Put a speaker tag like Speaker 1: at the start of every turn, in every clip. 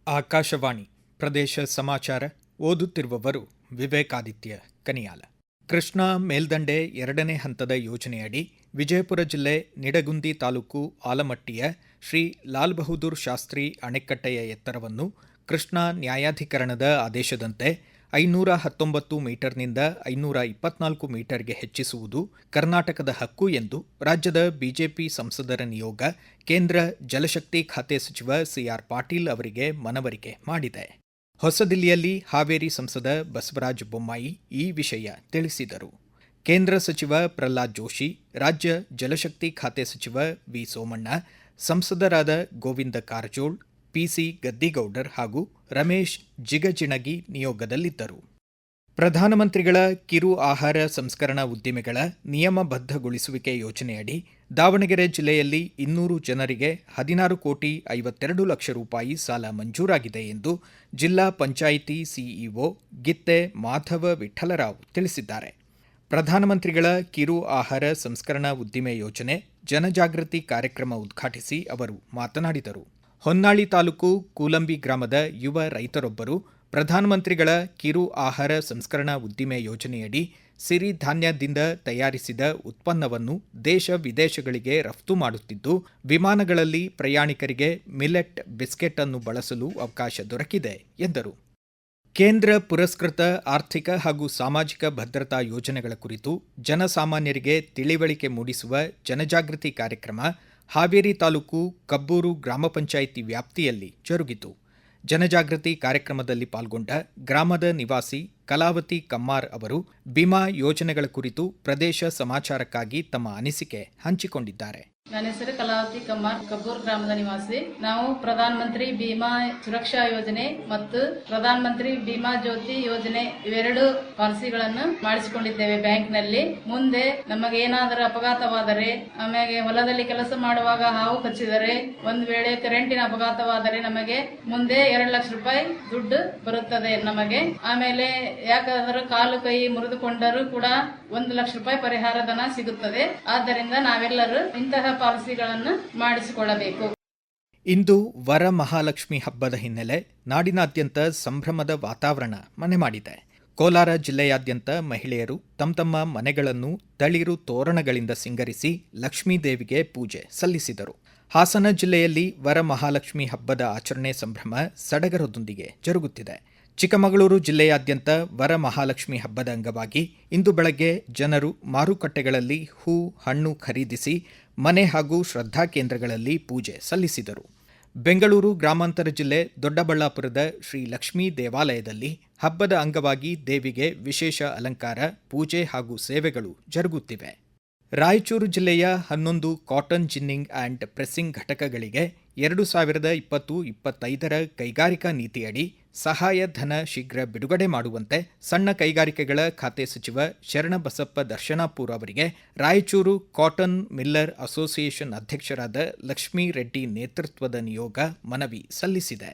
Speaker 1: ಆಕಾಶವಾಣಿ ಪ್ರದೇಶ ಸಮಾಚಾರ ಓದುತ್ತಿರುವವರು ವಿವೇಕಾದಿತ್ಯ ಕನಿಯಾಲ. ಕೃಷ್ಣಾ ಮೇಲ್ದಂಡೆ ಎರಡನೇ ಹಂತದ ಯೋಜನೆಯಡಿ ವಿಜಯಪುರ ಜಿಲ್ಲೆ ನಿಡಗುಂದಿ ತಾಲೂಕು ಆಲಮಟ್ಟಿಯ ಶ್ರೀ ಲಾಲ್ ಬಹದ್ದೂರ್ ಶಾಸ್ತ್ರಿ ಅಣೆಕಟ್ಟೆಯ ಎತ್ತರವನ್ನು ಕೃಷ್ಣಾ ನ್ಯಾಯಾಧಿಕರಣದ ಆದೇಶದಂತೆ 519 ಮೀಟರ್ನಿಂದ 524 ಮೀಟರ್ಗೆ ಹೆಚ್ಚಿಸುವುದು ಕರ್ನಾಟಕದ ಹಕ್ಕು ಎಂದು ರಾಜ್ಯದ ಬಿಜೆಪಿ ಸಂಸದರ ನಿಯೋಗ ಕೇಂದ್ರ ಜಲಶಕ್ತಿ ಖಾತೆ ಸಚಿವ ಸಿಆರ್ ಪಾಟೀಲ್ ಅವರಿಗೆ ಮನವರಿಕೆ ಮಾಡಿದೆ. ಹೊಸದಿಲ್ಲಿಯಲ್ಲಿ ಹಾವೇರಿ ಸಂಸದ ಬಸವರಾಜ ಬೊಮ್ಮಾಯಿ ಈ ವಿಷಯ ತಿಳಿಸಿದರು. ಕೇಂದ್ರ ಸಚಿವ ಪ್ರಹ್ಲಾದ್ ಜೋಶಿ, ರಾಜ್ಯ ಜಲಶಕ್ತಿ ಖಾತೆ ಸಚಿವ ವಿ ಸೋಮಣ್ಣ, ಸಂಸದರಾದ ಗೋವಿಂದ ಕಾರಜೋಳ್, ಪಿಸಿ ಗದ್ದಿಗೌಡರ್ ಹಾಗೂ ರಮೇಶ್ ಜಿಗಜಿಣಗಿ ನಿಯೋಗದಲ್ಲಿದ್ದರು. ಪ್ರಧಾನಮಂತ್ರಿಗಳ ಕಿರು ಆಹಾರ ಸಂಸ್ಕರಣಾ ಉದ್ದಿಮೆಗಳ ನಿಯಮಬದ್ಧಗೊಳಿಸುವಿಕೆ ಯೋಜನೆಯಡಿ ದಾವಣಗೆರೆ ಜಿಲ್ಲೆಯಲ್ಲಿ 200 ಜನರಿಗೆ 16 ಕೋಟಿ 52 ಲಕ್ಷ ರೂಪಾಯಿ ಸಾಲ ಮಂಜೂರಾಗಿದೆ ಎಂದು ಜಿಲ್ಲಾ ಪಂಚಾಯಿತಿ ಸಿಇಒ ಗಿತ್ತೆ ಮಾಧವ ವಿಠಲರಾವ್ ತಿಳಿಸಿದ್ದಾರೆ. ಪ್ರಧಾನಮಂತ್ರಿಗಳ ಕಿರು ಆಹಾರ ಸಂಸ್ಕರಣಾ ಉದ್ದಿಮೆ ಯೋಜನೆ ಜನಜಾಗೃತಿ ಕಾರ್ಯಕ್ರಮ ಉದ್ಘಾಟಿಸಿ ಅವರು ಮಾತನಾಡಿದರು. ಹೊನ್ನಾಳಿ ತಾಲೂಕು ಕೂಲಂಬಿ ಗ್ರಾಮದ ಯುವ ರೈತರೊಬ್ಬರು ಪ್ರಧಾನಮಂತ್ರಿಗಳ ಕಿರು ಆಹಾರ ಸಂಸ್ಕರಣಾ ಉದ್ದಿಮೆ ಯೋಜನೆಯಡಿ ಸಿರಿಧಾನ್ಯದಿಂದ ತಯಾರಿಸಿದ ಉತ್ಪನ್ನವನ್ನು ದೇಶ ವಿದೇಶಗಳಿಗೆ ರಫ್ತು ಮಾಡುತ್ತಿದ್ದು, ವಿಮಾನಗಳಲ್ಲಿ ಪ್ರಯಾಣಿಕರಿಗೆ ಮಿಲೆಟ್ ಬಿಸ್ಕೆಟ್ ಅನ್ನು ಬಳಸಲು ಅವಕಾಶ ದೊರಕಿದೆ ಎಂದರು. ಕೇಂದ್ರ ಪುರಸ್ಕೃತ ಆರ್ಥಿಕ ಹಾಗೂ ಸಾಮಾಜಿಕ ಭದ್ರತಾ ಯೋಜನೆಗಳ ಕುರಿತು ಜನಸಾಮಾನ್ಯರಿಗೆ ತಿಳಿವಳಿಕೆ ಮೂಡಿಸುವ ಜನಜಾಗೃತಿ ಕಾರ್ಯಕ್ರಮ ಹಾವೇರಿ ತಾಲೂಕು ಕಬ್ಬೂರು ಗ್ರಾಮ ಪಂಚಾಯಿತಿ ವ್ಯಾಪ್ತಿಯಲ್ಲಿ ಜರುಗಿತು. ಜನಜಾಗೃತಿ ಕಾರ್ಯಕ್ರಮದಲ್ಲಿ ಪಾಲ್ಗೊಂಡ ಗ್ರಾಮದ ನಿವಾಸಿ ಕಲಾವತಿ ಕಮ್ಮಾರ್ ಅವರು ಬಿಮಾ ಯೋಜನೆಗಳ ಕುರಿತು ಪ್ರದೇಶ ಸಮಾಚಾರಕ್ಕಾಗಿ ತಮ್ಮ ಅನಿಸಿಕೆ ಹಂಚಿಕೊಂಡಿದ್ದಾರೆ.
Speaker 2: ನನ್ನ ಹೆಸರು ಕಲಾವತಿ ಕಮ್ಮಾರ್, ಕಬ್ಬೂರ್ ಗ್ರಾಮದ ನಿವಾಸಿ. ನಾವು ಪ್ರಧಾನ ಮಂತ್ರಿ ಬಿಮಾ ಸುರಕ್ಷಾ ಯೋಜನೆ ಮತ್ತು ಪ್ರಧಾನ ಮಂತ್ರಿ ಬಿಮಾ ಜ್ಯೋತಿ ಯೋಜನೆ ಇವೆರಡು ಪಾಲಿಸಿಗಳನ್ನು ಮಾಡಿಸಿಕೊಂಡಿದ್ದೇವೆ ಬ್ಯಾಂಕ್ನಲ್ಲಿ. ಮುಂದೆ ನಮಗೆ ಏನಾದರೂ ಅಪಘಾತವಾದರೆ, ಆಮೇಲೆ ಹೊಲದಲ್ಲಿ ಕೆಲಸ ಮಾಡುವಾಗ ಹಾವು ಕಚ್ಚಿದರೆ, ಒಂದು ವೇಳೆ ಕರೆಂಟಿನ ಅಪಘಾತವಾದರೆ ನಮಗೆ ಮುಂದೆ 2 ಲಕ್ಷ ರೂಪಾಯಿ ದುಡ್ಡು ಬರುತ್ತದೆ ನಮಗೆ. ಆಮೇಲೆ ಯಾಕಾದರೂ ಕಾಲು ಕೈ ಮುರಿದುಕೊಂಡರೂ ಕೂಡ 1 ಲಕ್ಷ ರೂಪಾಯಿ ಪರಿಹಾರ ಧನ ಸಿಗುತ್ತದೆ. ಆದ್ದರಿಂದ ನಾವೆಲ್ಲರೂ ಇಂತಹ ಪಾಲಿಸಿಗಳನ್ನು ಮಾಡಿಸಿಕೊಳ್ಳಬೇಕು.
Speaker 1: ಇಂದು ವರಮಹಾಲಕ್ಷ್ಮಿ ಹಬ್ಬದ ಹಿನ್ನೆಲೆ ನಾಡಿನಾದ್ಯಂತ ಸಂಭ್ರಮದ ವಾತಾವರಣ ಮನೆ ಮಾಡಿದೆ. ಕೋಲಾರ ಜಿಲ್ಲೆಯಾದ್ಯಂತ ಮಹಿಳೆಯರು ತಮ್ಮ ಮನೆಗಳನ್ನು ತಳಿರು ತೋರಣಗಳಿಂದ ಸಿಂಗರಿಸಿ ಲಕ್ಷ್ಮೀದೇವಿಗೆ ಪೂಜೆ ಸಲ್ಲಿಸಿದರು. ಹಾಸನ ಜಿಲ್ಲೆಯಲ್ಲಿ ವರಮಹಾಲಕ್ಷ್ಮಿ ಹಬ್ಬದ ಆಚರಣೆ ಸಂಭ್ರಮ ಸಡಗರದೊಂದಿಗೆ ಜರುಗುತ್ತಿದೆ. ಚಿಕ್ಕಮಗಳೂರು ಜಿಲ್ಲೆಯಾದ್ಯಂತ ವರಮಹಾಲಕ್ಷ್ಮಿ ಹಬ್ಬದ ಅಂಗವಾಗಿ ಇಂದು ಬೆಳಗ್ಗೆ ಜನರು ಮಾರುಕಟ್ಟೆಗಳಲ್ಲಿ ಹೂ, ಹಣ್ಣು ಖರೀದಿಸಿ ಮನೆ ಹಾಗೂ ಶ್ರದ್ಧಾ ಕೇಂದ್ರಗಳಲ್ಲಿ ಪೂಜೆ ಸಲ್ಲಿಸಿದರು. ಬೆಂಗಳೂರು ಗ್ರಾಮಾಂತರ ಜಿಲ್ಲೆ ದೊಡ್ಡಬಳ್ಳಾಪುರದ ಶ್ರೀ ಲಕ್ಷ್ಮೀ ದೇವಾಲಯದಲ್ಲಿ ಹಬ್ಬದ ಅಂಗವಾಗಿ ದೇವಿಗೆ ವಿಶೇಷ ಅಲಂಕಾರ, ಪೂಜೆ ಹಾಗೂ ಸೇವೆಗಳು ಜರುಗುತ್ತಿವೆ. ರಾಯಚೂರು ಜಿಲ್ಲೆಯ 11 ಕಾಟನ್ ಜಿನ್ನಿಂಗ್ ಆ್ಯಂಡ್ ಪ್ರೆಸ್ಸಿಂಗ್ ಘಟಕಗಳಿಗೆ 2020-25 ಕೈಗಾರಿಕಾ ನೀತಿಯಡಿ ಸಹಾಯಧನ ಶೀಘ್ರ ಬಿಡುಗಡೆ ಮಾಡುವಂತೆ ಸಣ್ಣ ಕೈಗಾರಿಕೆಗಳ ಖಾತೆ ಸಚಿವ ಶರಣಬಸಪ್ಪ ದರ್ಶನಾಪುರ ಅವರಿಗೆ ರಾಯಚೂರು ಕಾಟನ್ ಮಿಲ್ಲರ್ ಅಸೋಸಿಯೇಷನ್ ಅಧ್ಯಕ್ಷರಾದ ಲಕ್ಷ್ಮೀ ರೆಡ್ಡಿ ನೇತೃತ್ವದ ನಿಯೋಗ ಮನವಿ ಸಲ್ಲಿಸಿದೆ.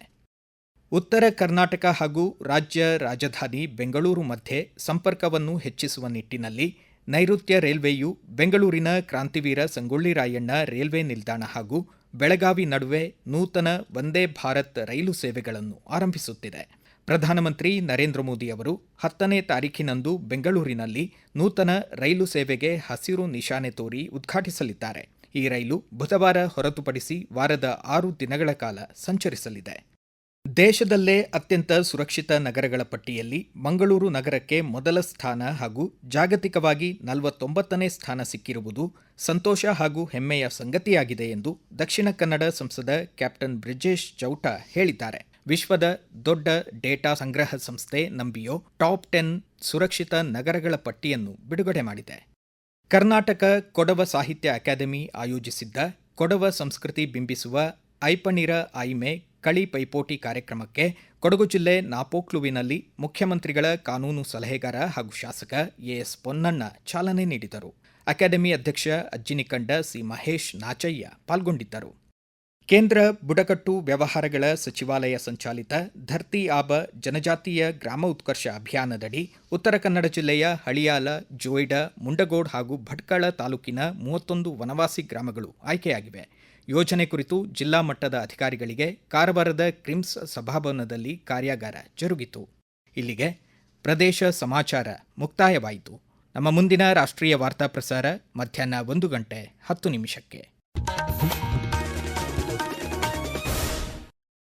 Speaker 1: ಉತ್ತರ ಕರ್ನಾಟಕ ಹಾಗೂ ರಾಜ್ಯ ರಾಜಧಾನಿ ಬೆಂಗಳೂರು ಮಧ್ಯೆ ಸಂಪರ್ಕವನ್ನು ಹೆಚ್ಚಿಸುವ ನಿಟ್ಟಿನಲ್ಲಿ ನೈಋತ್ಯ ರೈಲ್ವೆಯು ಬೆಂಗಳೂರಿನ ಕ್ರಾಂತಿವೀರ ಸಂಗೊಳ್ಳಿ ರಾಯಣ್ಣ ರೈಲ್ವೆ ನಿಲ್ದಾಣ ಹಾಗೂ ಬೆಳಗಾವಿ ನಡುವೆ ನೂತನ ವಂದೇ ಭಾರತ್ ರೈಲು ಸೇವೆಗಳನ್ನು ಆರಂಭಿಸುತ್ತಿದೆ. ಪ್ರಧಾನಮಂತ್ರಿ ನರೇಂದ್ರ ಮೋದಿ ಅವರು 10ನೇ ತಾರೀಖಿನಂದು ಬೆಂಗಳೂರಿನಲ್ಲಿ ನೂತನ ರೈಲು ಸೇವೆಗೆ ಹಸಿರು ನಿಶಾನೆ ತೋರಿ ಉದ್ಘಾಟಿಸಲಿದ್ದಾರೆ. ಈ ರೈಲು ಬುಧವಾರ ಹೊರತುಪಡಿಸಿ ವಾರದ 6 ದಿನಗಳ ಕಾಲ ಸಂಚರಿಸಲಿದೆ. ದೇಶದಲ್ಲೇ ಅತ್ಯಂತ ಸುರಕ್ಷಿತ ನಗರಗಳ ಪಟ್ಟಿಯಲ್ಲಿ ಮಂಗಳೂರು ನಗರಕ್ಕೆ ಮೊದಲ ಸ್ಥಾನ ಹಾಗೂ ಜಾಗತಿಕವಾಗಿ 49ನೇ ಸ್ಥಾನ ಸಿಕ್ಕಿರುವುದು ಸಂತೋಷ ಹಾಗೂ ಹೆಮ್ಮೆಯ ಸಂಗತಿಯಾಗಿದೆ ಎಂದು ದಕ್ಷಿಣ ಕನ್ನಡ ಸಂಸದ ಕ್ಯಾಪ್ಟನ್ ಬ್ರಿಜೇಶ್ ಚೌಟ ಹೇಳಿದ್ದಾರೆ. ವಿಶ್ವದ ದೊಡ್ಡ ಡೇಟಾ ಸಂಗ್ರಹ ಸಂಸ್ಥೆ ನಂಬಿಯೋ ಟಾಪ್ 10 ಸುರಕ್ಷಿತ ನಗರಗಳ ಪಟ್ಟಿಯನ್ನು ಬಿಡುಗಡೆ ಮಾಡಿದೆ. ಕರ್ನಾಟಕ ಕೊಡವ ಸಾಹಿತ್ಯ ಅಕಾಡೆಮಿ ಆಯೋಜಿಸಿದ್ದ ಕೊಡವ ಸಂಸ್ಕೃತಿ ಬಿಂಬಿಸುವ ಐಪಣಿರ ಆಯ್ಮೆ ಕಳಿ ಪೈಪೋಟಿ ಕಾರ್ಯಕ್ರಮಕ್ಕೆ ಕೊಡಗು ಜಿಲ್ಲೆ ನಾಪೋಕ್ಲುವಿನಲ್ಲಿ ಮುಖ್ಯಮಂತ್ರಿಗಳ ಕಾನೂನು ಸಲಹೆಗಾರ ಹಾಗೂ ಶಾಸಕ ಎಎಸ್ ಪೊನ್ನಣ್ಣ ಚಾಲನೆ ನೀಡಿದರು. ಅಕಾಡೆಮಿ ಅಧ್ಯಕ್ಷ ಅಜ್ಜಿನಿಕಂಡ ಸಿ ಮಹೇಶ್ ನಾಚಯ್ಯ ಪಾಲ್ಗೊಂಡಿದ್ದರು. ಕೇಂದ್ರ ಬುಡಕಟ್ಟು ವ್ಯವಹಾರಗಳ ಸಚಿವಾಲಯ ಸಂಚಾಲಿತ ಧರ್ತಿ ಆಬ ಜನಜಾತೀಯ ಗ್ರಾಮ ಉತ್ಕರ್ಷ ಅಭಿಯಾನದಡಿ ಉತ್ತರ ಕನ್ನಡ ಜಿಲ್ಲೆಯ ಹಳಿಯಾಲ, ಜೋಯಿಡಾ, ಮುಂಡಗೋಡ್ ಹಾಗೂ ಭಟ್ಕಳ ತಾಲೂಕಿನ 31 ವನವಾಸಿ ಗ್ರಾಮಗಳು ಆಯ್ಕೆಯಾಗಿವೆ. ಯೋಜನೆ ಕುರಿತು ಜಿಲ್ಲಾ ಮಟ್ಟದ ಅಧಿಕಾರಿಗಳಿಗೆ ಕಾರವಾರದ ಕ್ರಿಮ್ಸ್ ಸಭಾಭವನದಲ್ಲಿ ಕಾರ್ಯಾಗಾರ ಜರುಗಿತು. ಇಲ್ಲಿಗೆ ಪ್ರದೇಶ ಸಮಾಚಾರ ಮುಕ್ತಾಯವಾಯಿತು. ನಮ್ಮ ಮುಂದಿನ ರಾಷ್ಟ್ರೀಯ ವಾರ್ತಾ ಪ್ರಸಾರ ಮಧ್ಯಾಹ್ನ 1:10 ನಿಮಿಷಕ್ಕೆ.